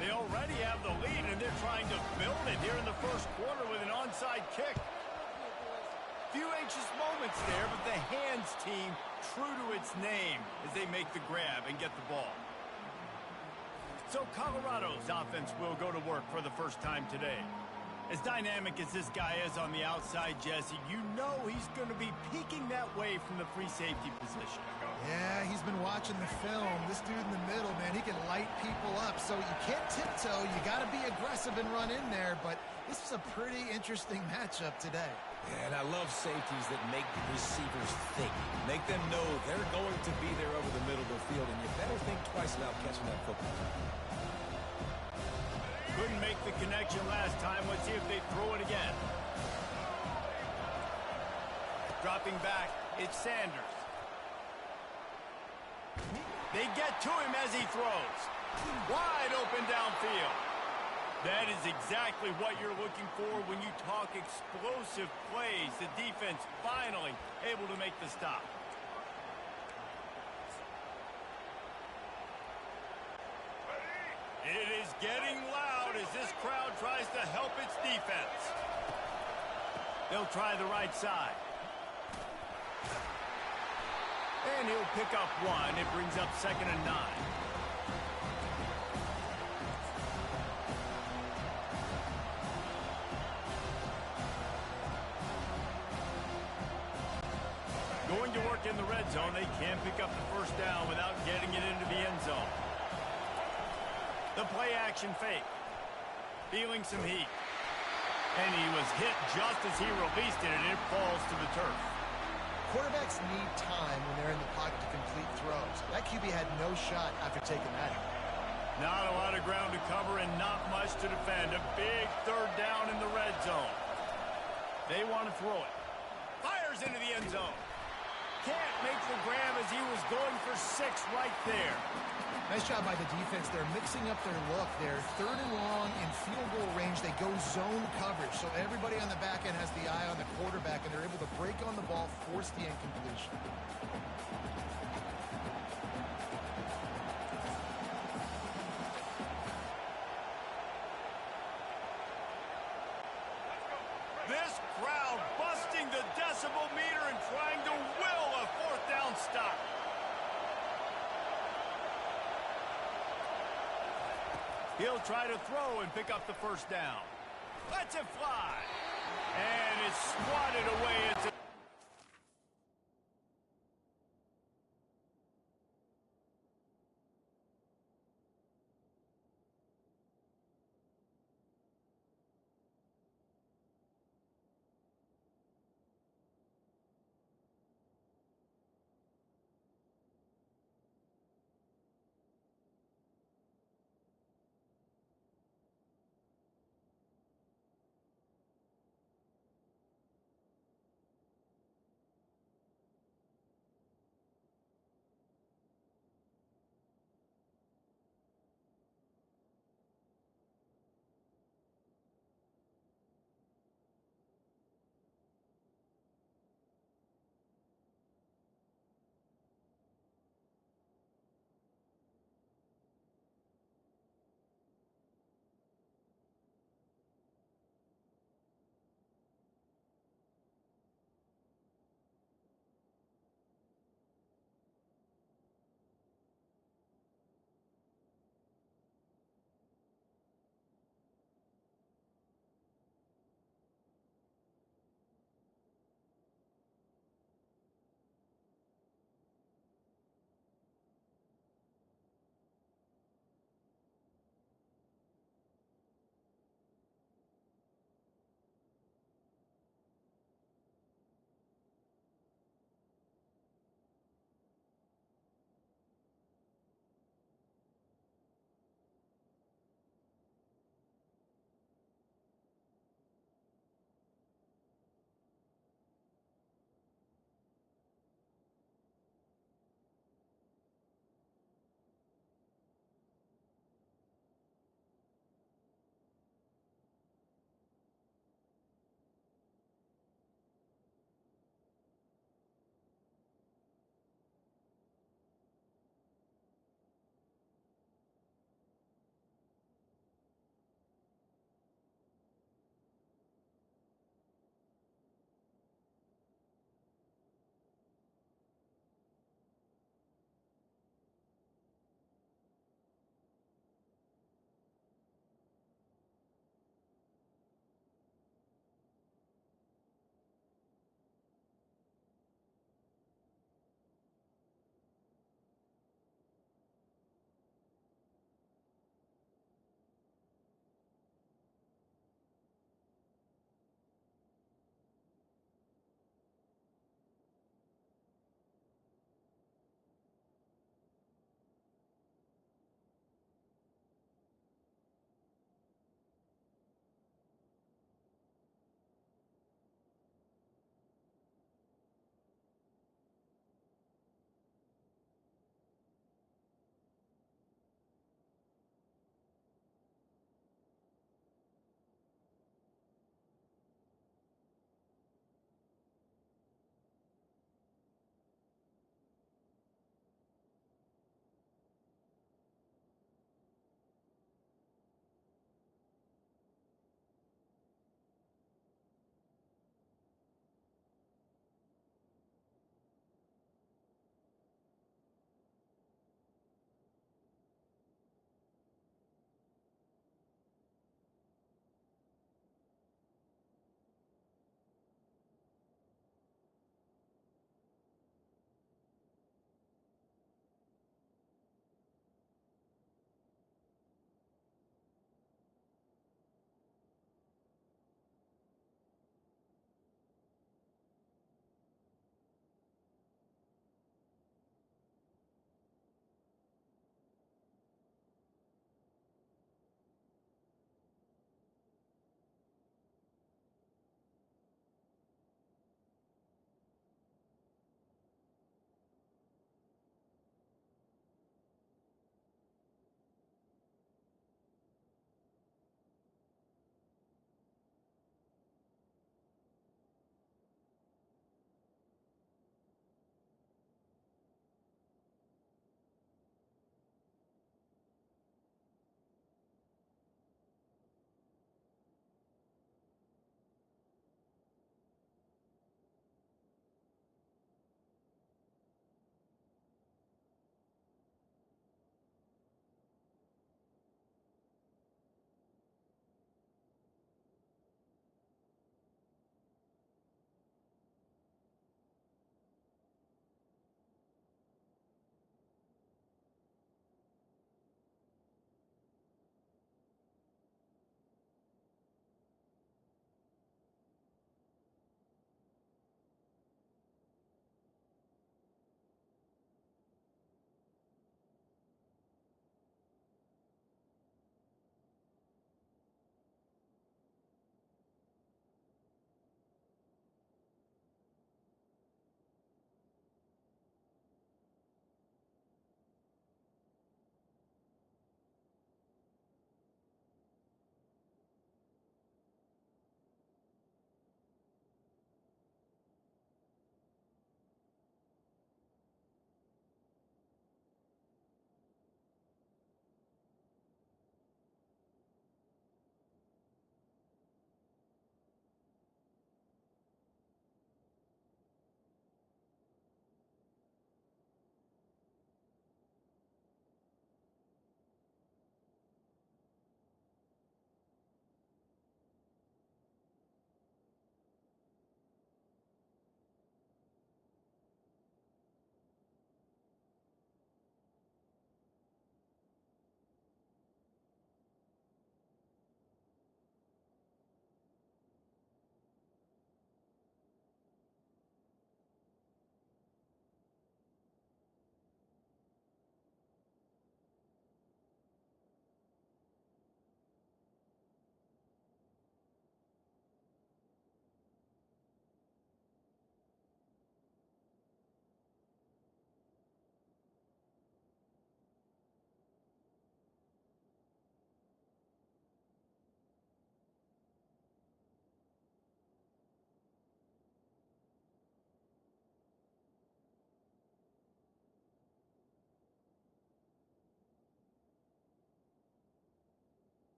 They already have the lead, and they're trying to build it here in the first quarter with an onside kick. Few anxious moments there, but the hands team true to its name as they make the grab and get the ball. So Colorado's offense will go to work for the first time today. As dynamic as this guy is on the outside, Jesse, you know he's going to be peeking that way from the free safety position. Yeah, he's been watching the film. This dude in the middle, man, he can light people up. So you can't tiptoe. You got to be aggressive and run in there. But this is a pretty interesting matchup today. Yeah, and I love safeties that make receivers think. Make them know they're going to be there over the middle of the field, and you better think twice about catching that football. Couldn't make the connection last time. Let's see if they throw it again. Dropping back, it's Sanders. They get to him as he throws. Wide open downfield. That is exactly what you're looking for when you talk explosive plays. The defense finally able to make the stop. It is getting loud as this crowd tries to help its defense. They'll try the right side. And he'll pick up one. It brings up 2nd and 9. Going to work in the red zone. They can pick up the first down without getting it into the end zone. The play action fake. Feeling some heat. And he was hit just as he released it, and it falls to the turf. Quarterbacks need time when they're in the pocket to complete throws. That QB had no shot after taking that. Not a lot of ground to cover and not much to defend. A big 3rd down in the red zone. They want to throw it. Fires into the end zone. Can't make the grab as he was going for 6 right there. Nice job by the defense. They're mixing up their look. They're 3rd and long in field goal range. They go zone coverage. So everybody on the back end has the eye on the quarterback, and they're able to break on the ball, force the incompletion. This crowd busting the decibel meter and trying to will a 4th down stop. He'll try to throw and pick up the first down. Lets it fly. And it's swatted away. It's a